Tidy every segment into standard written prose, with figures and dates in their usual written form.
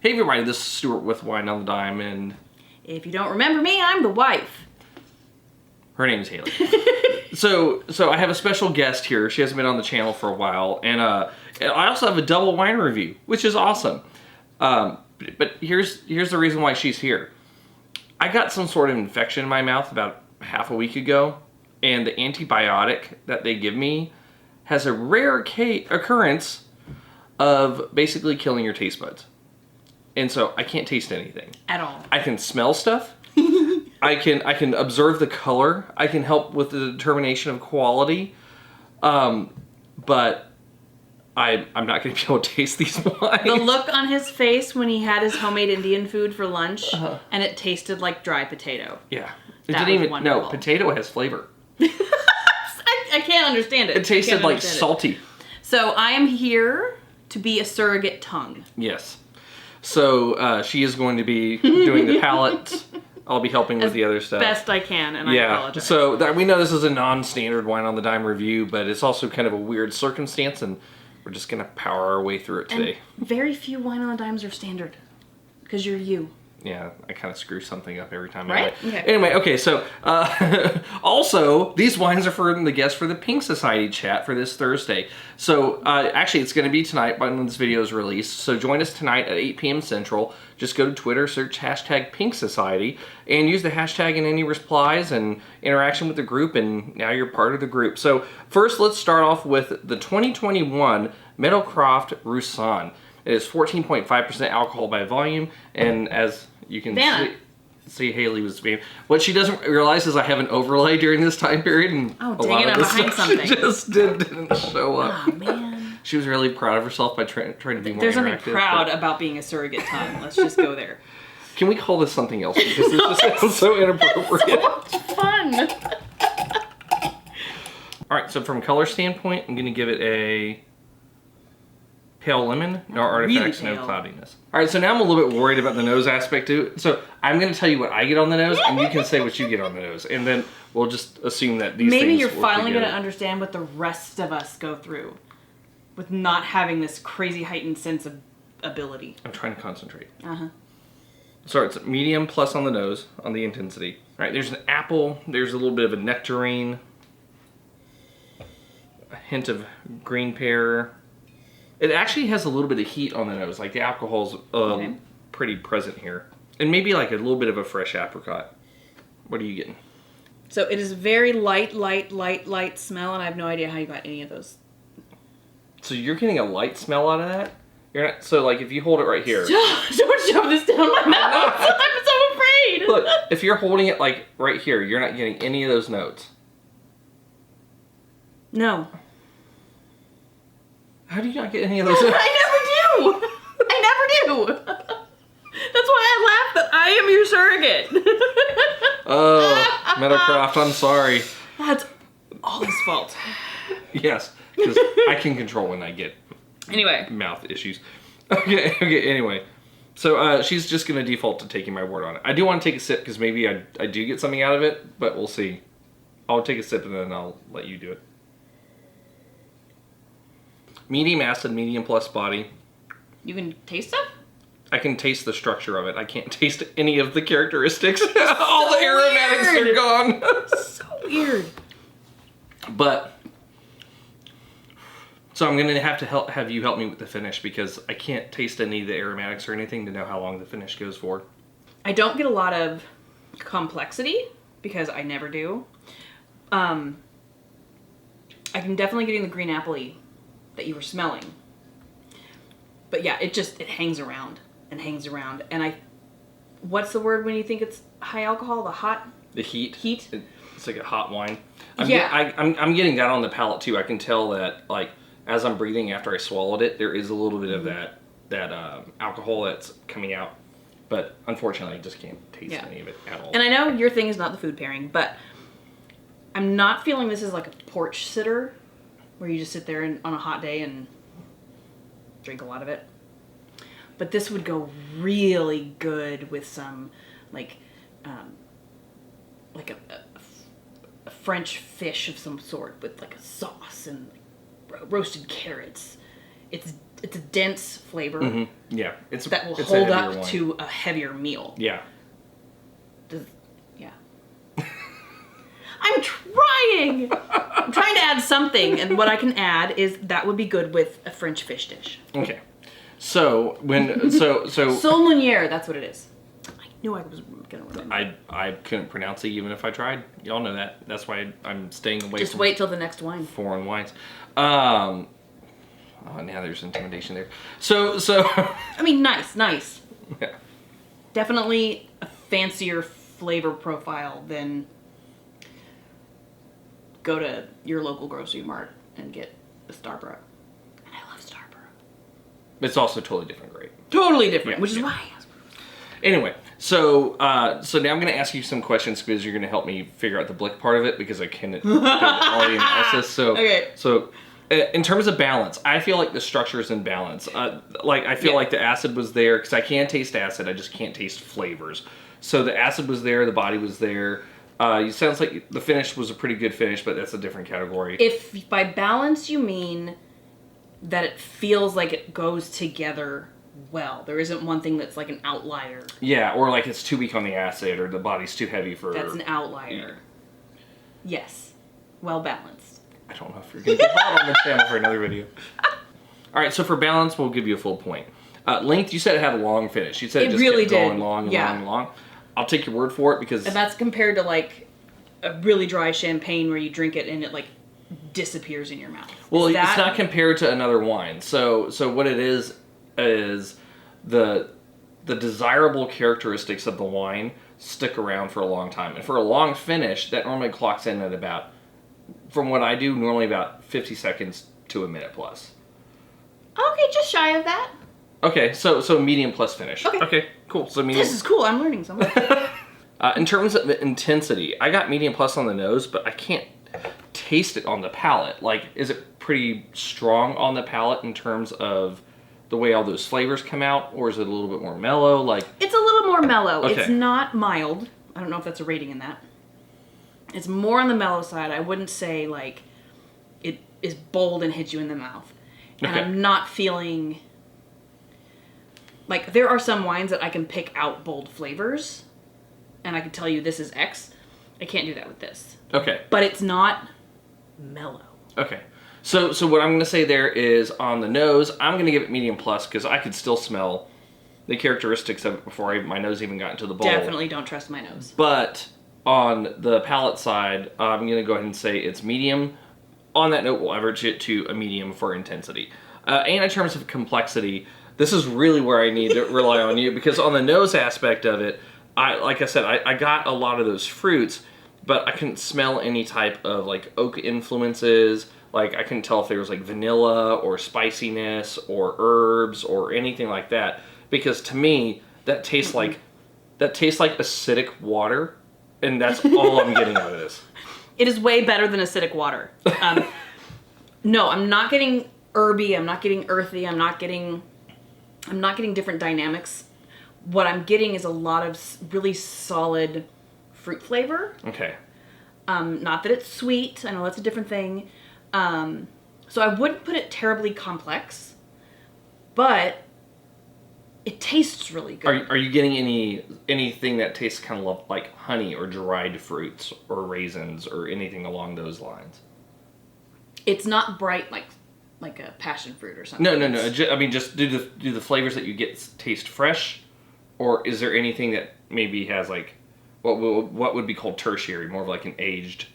Hey everybody, this is Stuart with Wine on the Dime, and if you don't remember me, I'm the wife. her name is Haley. So I have a special guest here. She hasn't been on the channel for a while, and I also have a double wine review, which is awesome. But here's the reason why she's here. I got some sort of infection in my mouth about half a week ago, and the antibiotic that they give me has a rare occurrence of basically killing your taste buds. And so I can't taste anything. At all. I can smell stuff. I can observe the color. I can help with the determination of quality. But I'm not going to be able to taste these wines. The look on his face when he had his homemade Indian food for lunch, and it tasted like dry potato. Yeah. That was wonderful. No, potato has flavor. I can't understand it. It tasted like salty. So I am here to be a surrogate tongue. Yes. So she is going to be doing the palate. I'll be helping with the other stuff. Best I can, and I apologize. So we know this is a non-standard Wine on the Dime review, but it's also kind of a weird circumstance, and we're just going to power our way through it today. And very few Wine on the Dimes are standard, because you're you. Yeah, I kind of screw something up every time. Right? Anyway, okay, so also, these wines are for the guests for the Pink Society chat for this Thursday. So actually, it's going to be tonight when this video is released. So join us tonight at 8 p.m. Central. Just go to Twitter, search hashtag Pink Society, and use the hashtag in any replies and interaction with the group, and now you're part of the group. So first, let's start off with the 2021 Meadowcroft Roussanne. It is 14.5% alcohol by volume, and as you can see Haley was being. What she doesn't realize is I have an overlay during this time period, and a lot of this stuff she just didn't show up. Oh, man. She was really proud of herself by trying to be more interactive. There's nothing proud about being a surrogate tongue. Let's just go there. Can we call this something else? Because this just sounds so inappropriate. So much fun. All right, so from color standpoint, I'm going to give it a pale lemon, no artifacts, really no cloudiness. All right, so now I'm a little bit worried about the nose aspect too. So I'm going to tell you what I get on the nose, and you can say what you get on the nose, and then we'll just assume that these Maybe things you're work finally going to together. understand what the rest of us go through with not having this crazy heightened sense of ability. I'm trying to concentrate. Uh-huh. So it's medium plus on the nose, on the intensity. All right, there's an apple, there's a little bit of a nectarine, a hint of green pear. It actually has a little bit of heat on the nose, like the alcohol's pretty present here. And maybe like a little bit of a fresh apricot. What are you getting? So it is very light smell, and I have no idea how you got any of those. So you're getting a light smell out of that? You're not. So like if you hold it right here. Don't shove this down my mouth. I'm so afraid. Look, if you're holding it like right here, you're not getting any of those notes. No. How do you not get any of those? I never do. That's why I laugh that I am your surrogate. Oh, Meadowcroft, I'm sorry. That's all his fault. Yes, because I can control when I get mouth issues. Okay, anyway. So she's just going to default to taking my word on it. I do want to take a sip because maybe I do get something out of it, but we'll see. I'll take a sip and then I'll let you do it. Medium acid, medium plus body. You can taste stuff? I can taste the structure of it. I can't taste any of the characteristics. All the aromatics are gone. So weird. But, so I'm going to have you help me with the finish because I can't taste any of the aromatics or anything to know how long the finish goes for. I don't get a lot of complexity because I never do. I can definitely get in the green apple-y that you were smelling. But yeah, it hangs around and hangs around. And what's the word when you think it's high alcohol? The heat. Heat? It's like a hot wine. I'm getting that on the palate too. I can tell that like as I'm breathing after I swallowed it, there is a little bit of that alcohol that's coming out. But unfortunately, I just can't taste any of it at all. And I know your thing is not the food pairing, but I'm not feeling this is like a porch sitter where you just sit there on a hot day and drink a lot of it. But this would go really good with some like a French fish of some sort with like a sauce and roasted carrots. It's a dense flavor Yeah, that will it's hold a heavier up wine. to a heavier meal. Yeah. Yeah. I'm trying to add something, and what I can add is that would be good with a French fish dish. Okay. So so Saumonier, that's what it is. I knew I was gonna remember. I couldn't pronounce it even if I tried. Y'all know that. That's why I'm staying away Just from wait till the next wine. foreign wines. Oh, now there's intimidation there. So I mean, nice. yeah. Definitely a fancier flavor profile than go to your local grocery mart and get a Starborough. And I love Starborough. It's also totally different grape. Totally different, Yeah, which is yeah. why. Anyway, so now I'm going to ask you some questions because you're going to help me figure out the Blick part of it because I can't do all the analysis. So, Okay. So in terms of balance, I feel like the structure is in balance. I feel like the acid was there because I can taste acid. I just can't taste flavors. So the acid was there. The body was there. It sounds like the finish was a pretty good finish, but that's a different category. If by balance you mean that it feels like it goes together well, there isn't one thing that's like an outlier. Yeah, or like it's too weak on the acid or the body's too heavy for... That's an outlier. Yes. Well balanced. I don't know if you're going to get hot on the channel for another video. All right, so for balance, we'll give you a full point. Length, you said it had a long finish. You said it just really kept going did. long and Yeah. long and long. I'll take your word for it because... And that's compared to like a really dry champagne where you drink it and it like disappears in your mouth. Well, Is it's not compared to another wine. So what it is the desirable characteristics of the wine stick around for a long time. And for a long finish, that normally clocks in at about, from what I do, normally about 50 seconds to a minute plus. Okay, just shy of that. Okay, so medium plus finish. Okay, cool. So medium. This is cool. I'm learning something. In terms of intensity, I got medium plus on the nose, but I can't taste it on the palate. Like, is it pretty strong on the palate in terms of the way all those flavors come out, or is it a little bit more mellow? Like, It's a little more mellow. Okay. It's not mild. I don't know if that's a rating in that. It's more on the mellow side. I wouldn't say like it is bold and hits you in the mouth. And Okay. I'm not feeling like there are some wines that I can pick out bold flavors and I can tell you this is X. I can't do that with this. okay, But it's not mellow. okay. So what I'm going to say there is on the nose, I'm going to give it medium plus because I could still smell the characteristics of it before my nose even got into the bowl. Definitely don't trust my nose. But on the palate side, I'm going to go ahead and say it's medium. On that note, we'll average it to a medium for intensity. And in terms of complexity, this is really where I need to rely on you because on the nose aspect of it, like I said, I got a lot of those fruits, but I couldn't smell any type of like oak influences. Like I couldn't tell if there was like vanilla or spiciness or herbs or anything like that. Because to me, that tastes like acidic water, and that's all I'm getting out of this. It is way better than acidic water. No, I'm not getting herby. I'm not getting earthy. I'm not getting different dynamics. What I'm getting is a lot of really solid fruit flavor. Okay. Not that it's sweet. I know that's a different thing. So I wouldn't put it terribly complex, but it tastes really good. Are you getting anything that tastes kind of like honey or dried fruits or raisins or anything along those lines? It's not bright like a passion fruit or something. No. I mean, just do the flavors that you get taste fresh, or is there anything that maybe has like what would be called tertiary, more of like an aged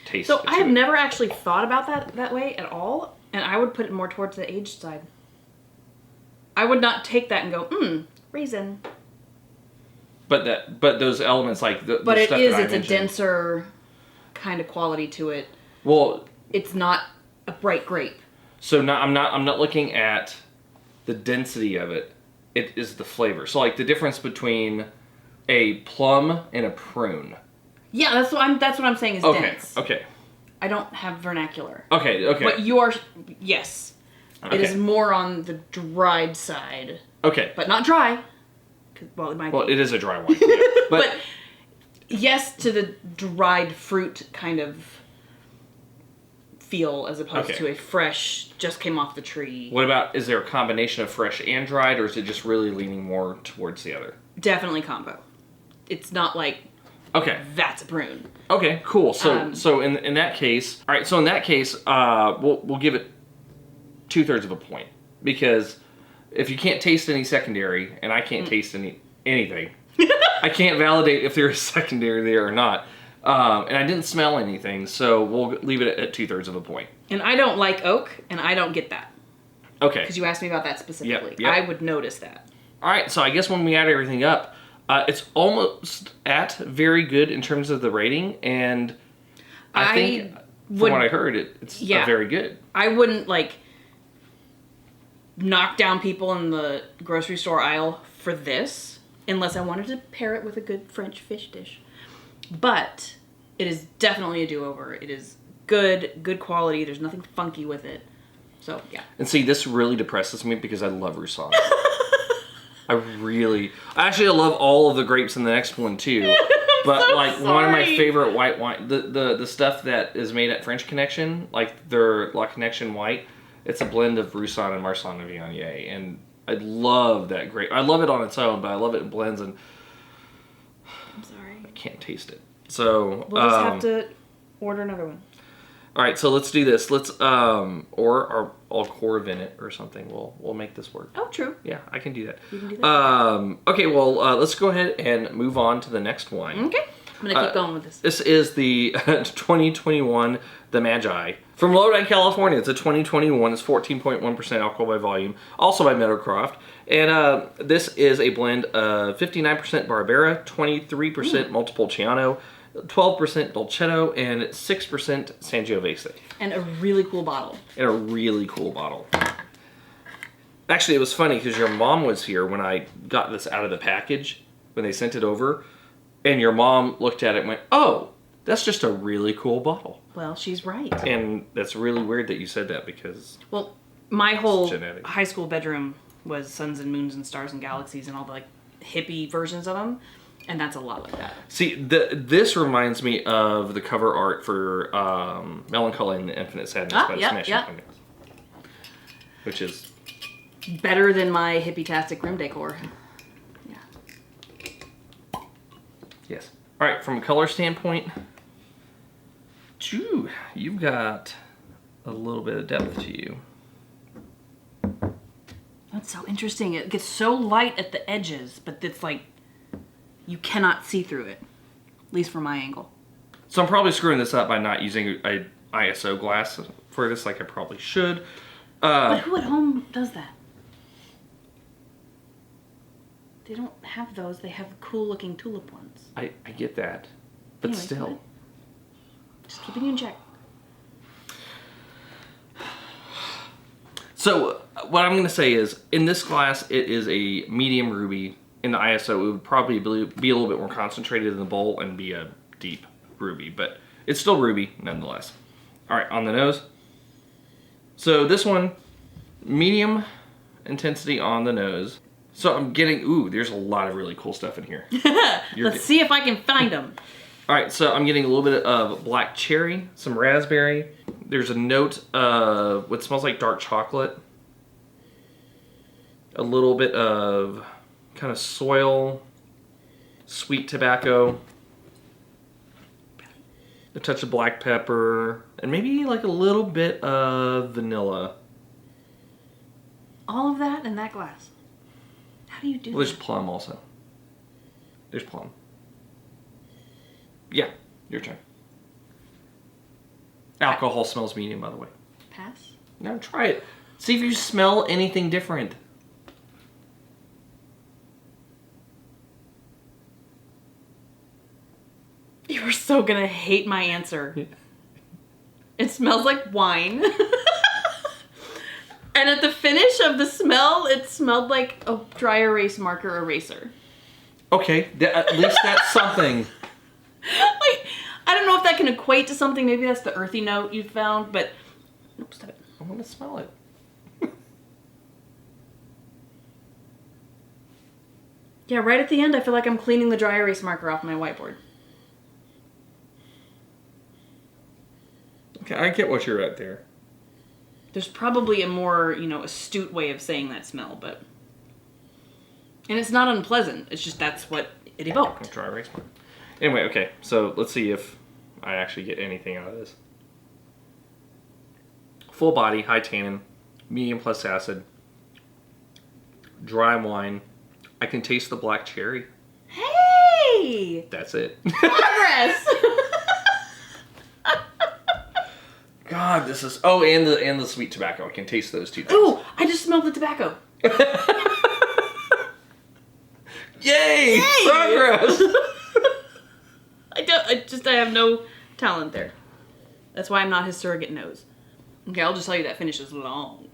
taste? So to I have it? never actually thought about that way at all, and I would put it more towards the aged side. I would not take that and go, raisin. But those elements like the But stuff that I it's a mentioned- denser kind of quality to it. Well, It's not a bright grape. so I'm not looking at the density of it. It is the flavor. So like the difference between a plum and a prune. Yeah, that's what I'm saying is Okay. dense. Okay. I don't have vernacular. Okay. But you are, yes. It Okay. is more on the dried side. Okay. But not dry. Well, it might Well, be. it is a dry wine. Yeah. But yes to the dried fruit kind of feel as opposed Okay. to a fresh, just came off the tree. What about, is there a combination of fresh and dried, or is it just really leaning more towards the other? Definitely combo. It's not like, Okay. that's a prune. Okay, cool. So in that case, all right. So in that case, we'll give it 2/3 of a point, because if you can't taste any secondary, and I can't taste anything, I can't validate if there is secondary there or not. And I didn't smell anything, so we'll leave it at 2/3 of a point. And I don't like oak, and I don't get that. Okay. Because you asked me about that specifically. Yep. I would notice that. All right. So I guess when we add everything up, it's almost at very good in terms of the rating, and I think from what I heard, it's very good. I wouldn't like knock down people in the grocery store aisle for this unless I wanted to pair it with a good French fish dish. But it is definitely a do-over. It is good quality. There's nothing funky with it. So, yeah. And see, this really depresses me because I love Roussanne. I love all of the grapes in the next one too. But so like sorry. one of my favorite white wine, the stuff that is made at French Connection, like their La Connection White, it's a blend of Roussanne and Marsanne de Viognier, and I love that grape. I love it on its own, but I love it in blends, and I'm sorry. I can't taste it. So We'll just have to order another one. all right, so let's do this. Let's or I'll Corvin it or something. We'll make this work. Oh, true. Yeah, I can do that. You can do that. Okay, well, let's go ahead and move on to the next wine. Okay. I'm going to keep going with this. This is the 2021, the Magi. From Lodi, California. It's a 2021. It's 14.1% alcohol by volume. Also by Meadowcroft. And this is a blend of 59% Barbera, 23% Montepulciano, 12% Dolcetto, and 6% Sangiovese. And a really cool bottle. And a really cool bottle. Actually, it was funny because your mom was here when I got this out of the package, when they sent it over. And your mom looked at it and went, oh, that's just a really cool bottle. Well, she's right. And that's really weird that you said that because... Well, my whole genetic. high school bedroom was suns and moons and stars and galaxies and all the like hippie versions of them. And that's a lot like that. See, this reminds me of the cover art for Melancholy and the Infinite Sadness by the Smashing Pumpkins. Which is... better than my hippie-tastic room decor. Yeah. Yes. All right, from a color standpoint, you've got a little bit of depth to you. That's so interesting. It gets so light at the edges, but it's like you cannot see through it. At least from my angle. So I'm probably screwing this up by not using a ISO glass for this like I probably should. But who at home does that? They don't have those. They have cool-looking tulip ones. I get that. But Anyway, still. Just keeping you in check. So what I'm going to say is, in this glass, it is a medium ruby. In the ISO, it would probably be a little bit more concentrated in the bowl and be a deep ruby. But it's still ruby, nonetheless. All right, on the nose. So this one, medium intensity on the nose. So I'm getting, there's a lot of really cool stuff in here. Let's see if I can find them. All right, so I'm getting a little bit of black cherry, some raspberry. There's a note of what smells like dark chocolate. A little bit of kind of soil, sweet tobacco. A touch of black pepper, and maybe like a little bit of vanilla. All of that in that glass. How do you do Well, there's that? plum also. There's plum. Yeah, your turn. Alcohol smells medium, by the way. Pass? Now try it. See if you smell anything different. You are so gonna hate my answer. It smells like wine. And at the finish of the smell, it smelled like a dry erase marker eraser. Okay, at least that's something. Like, I don't know if that can equate to something. Maybe that's the earthy note you found, but... Nope, stop it. I want to smell it. Yeah, right at the end, I feel like I'm cleaning the dry erase marker off my whiteboard. Okay, I get what you're at there. There's probably a more, astute way of saying that smell, but... And it's not unpleasant. It's just that's what it evoked. Dry erase one. Anyway, okay. So let's see if I actually get anything out of this. Full body, high tannin, medium plus acid, dry wine. I can taste the black cherry. Hey! That's it. Progress! God, this is... Oh, and the sweet tobacco. I can taste those two things. Ooh, I just smelled the tobacco. Yay! Progress! I have no talent there. That's why I'm not his surrogate nose. Okay, I'll just tell you that finishes long.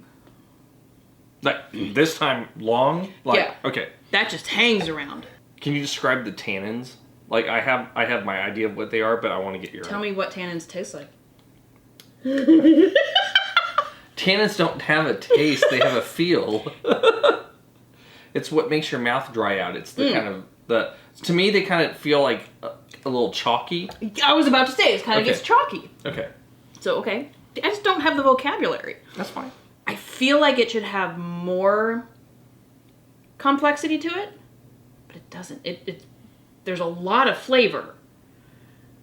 Like, this time long? Like, Yeah. Okay. That just hangs around. Can you describe the tannins? Like, I have my idea of what they are, but I want to get your... Tell me what tannins taste like. Tannins don't have a taste, they have a feel. It's what makes your mouth dry out. It's the kind of... To me, they kind of feel like a little chalky. I was about to say, it kind of Okay. gets chalky. Okay. So, okay. I just don't have the vocabulary. That's fine. I feel like it should have more complexity to it, but it doesn't. There's a lot of flavor.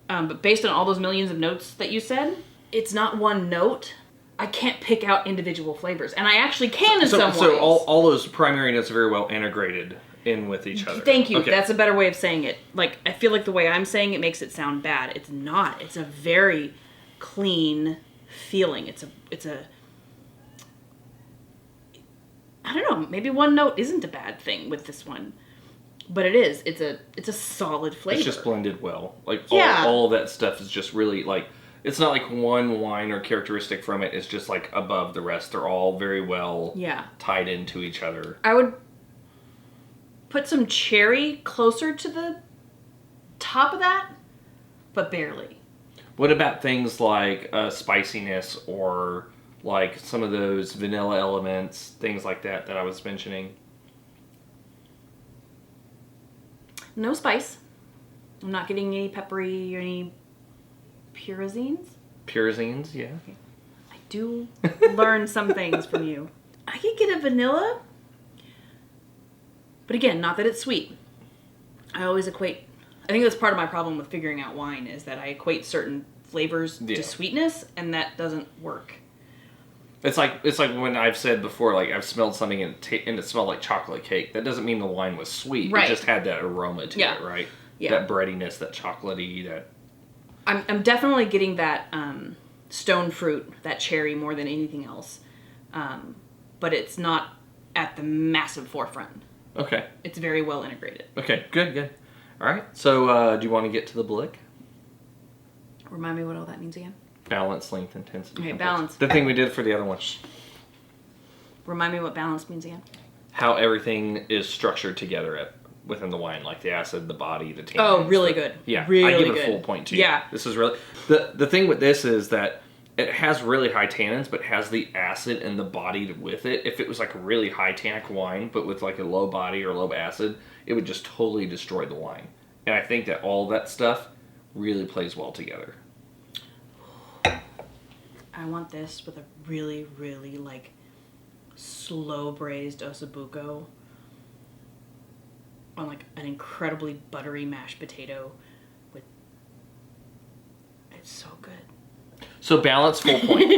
But based on all those millions of notes that you said, it's not one note. I can't pick out individual flavors. And I actually can in some ways. So all those primary notes are very well integrated in with each other. Thank you. Okay. That's a better way of saying it. Like, I feel like the way I'm saying it makes it sound bad. It's not. It's a very clean feeling. It's a I don't know, maybe one note isn't a bad thing with this one. But it is. It's a solid flavor. It's just blended well. Like, Yeah. all of that stuff is just really, like... It's not like one wine or characteristic from it is just, like, above the rest. They're all very well tied into each other. I would put some cherry closer to the top of that, but barely. What about things like spiciness or, like, some of those vanilla elements, things like that I was mentioning? No spice. I'm not getting any peppery or any pyrazines. Pyrazines, yeah. I do learn some things from you. I could get a vanilla, but again, not that it's sweet. I always equate... I think that's part of my problem with figuring out wine is that I equate certain flavors to sweetness, and that doesn't work. It's like when I've said before, like, I've smelled something and it smelled like chocolate cake. That doesn't mean the wine was sweet. Right. It just had that aroma to it, right? Yeah. That breadiness, that chocolatey, that... I'm definitely getting that stone fruit, that cherry, more than anything else. But it's not at the massive forefront. Okay. It's very well integrated. Okay, good. All right, so do you want to get to the blick? Remind me what all that means again. Balance, length, intensity. Okay, complex. balance. The thing we did for the other one. Remind me what balance means again. How everything is structured together within the wine, like the acid, the body, the tannins. Oh, really good. Yeah, really I give good. it a full point too. Yeah. This is really... The thing with this is that it has really high tannins, but has the acid and the body with it. If it was like a really high tannic wine, but with like a low body or low acid, it would just totally destroy the wine. And I think that all that stuff really plays well together. I want this with a really, really, like, slow braised ossobuco on, like, an incredibly buttery mashed potato with... It's so good. So balance, full point.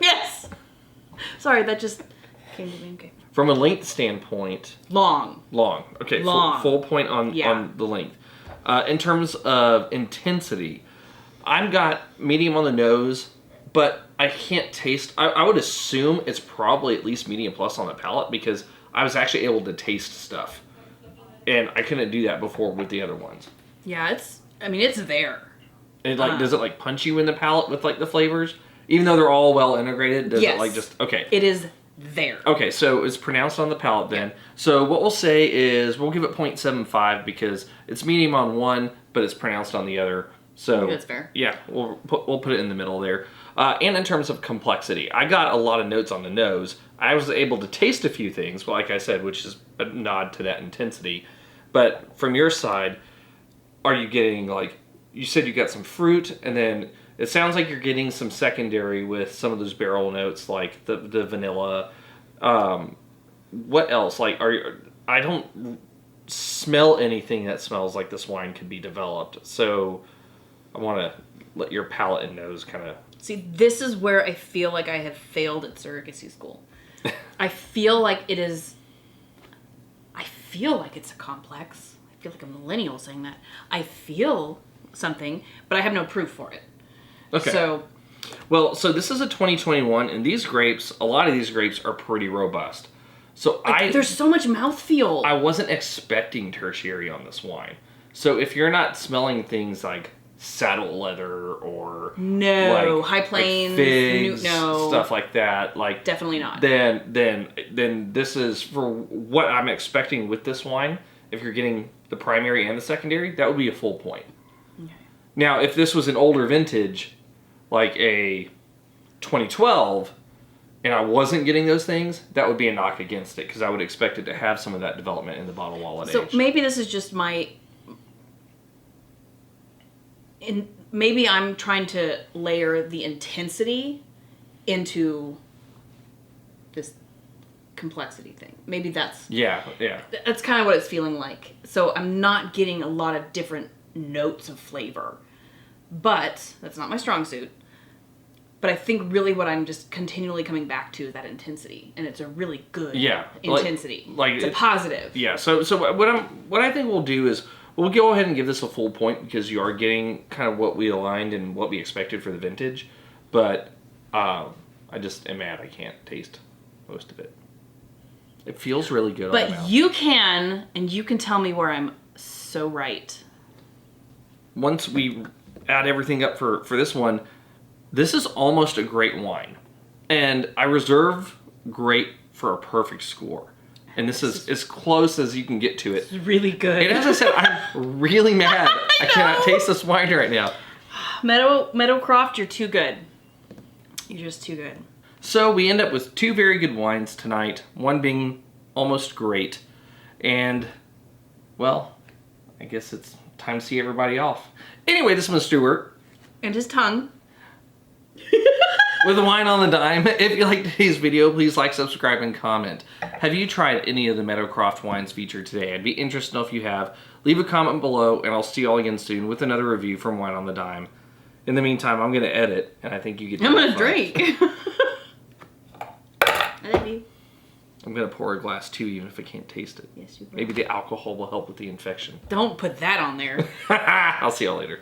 Yes! Sorry, that just came to me. Okay. From a length standpoint... Long. Okay, Long. Full point on the length. In terms of intensity, I've got medium on the nose, but I can't taste... I would assume it's probably at least medium plus on the palate because I was actually able to taste stuff. And I couldn't do that before with the other ones. Yeah, it's there. And does it like punch you in the palate with like the flavors? Even though they're all well integrated, does it like just... Okay. It is there. Okay, so it's pronounced on the palate then. Yeah. So what we'll say is we'll give it 0.75 because it's medium on one, but it's pronounced on the other. So that's fair. Yeah, we'll put it in the middle there. And in terms of complexity, I got a lot of notes on the nose. I was able to taste a few things, like I said, which is a nod to that intensity. But from your side, are you getting like... You said you got some fruit, and then It sounds like you're getting some secondary with some of those barrel notes, like the vanilla. What else? Like, I don't smell anything that smells like this wine could be developed. So I want to let your palate and nose kind of... See, this is where I feel like I have failed at surrogacy school. I feel like it is... I feel like it's a complex. I feel like a millennial saying that. I feel something, but I have no proof for it. Okay. So... Well, so this is a 2021, and these grapes, a lot of these grapes are pretty robust. So there's so much mouthfeel. I wasn't expecting tertiary on this wine. So if you're not smelling things like saddle leather or High Plains, figs, no, stuff like that, like definitely not. Then this is for what I'm expecting with this wine. If you're getting the primary and the secondary, that would be a full point. Okay. Now, if this was an older vintage, like a 2012, and I wasn't getting those things, that would be a knock against it, because I would expect it to have some of that development in the bottle while it aged. So maybe this is just maybe I'm trying to layer the intensity into this complexity thing. Maybe that's... Yeah. That's kind of what it's feeling like. So I'm not getting a lot of different notes of flavor. But that's not my strong suit. But I think really what I'm just continually coming back to is that intensity, and it's a really good intensity. Like it's a positive. Yeah. So what I think we'll do is we'll go ahead and give this a full point, because you are getting kind of what we aligned and what we expected for the vintage. But I just am mad I can't taste most of it. It feels really good. But you can tell me where I'm so right. Once we add everything up for this one. This is almost a great wine. And I reserve great for a perfect score. And this is as close as you can get to it. It's really good. And as I said, I'm really mad. I cannot taste this wine right now. Meadowcroft, you're too good. You're just too good. So we end up with two very good wines tonight. One being almost great. And, well, I guess it's time to see everybody off. Anyway, this was Stuart. And his tongue. With a wine on the dime. If you liked today's video, please like, subscribe, and comment. Have you tried any of the Meadowcroft wines featured today? I'd be interested to know if you have. Leave a comment below, and I'll see you all again soon with another review from Wine on the Dime. In the meantime, I'm going to edit, and I think you get... I'm going to drink. I love you. I'm going to pour a glass too, even if I can't taste it. Yes, you will. Maybe the alcohol will help with the infection. Don't put that on there. I'll see y'all later.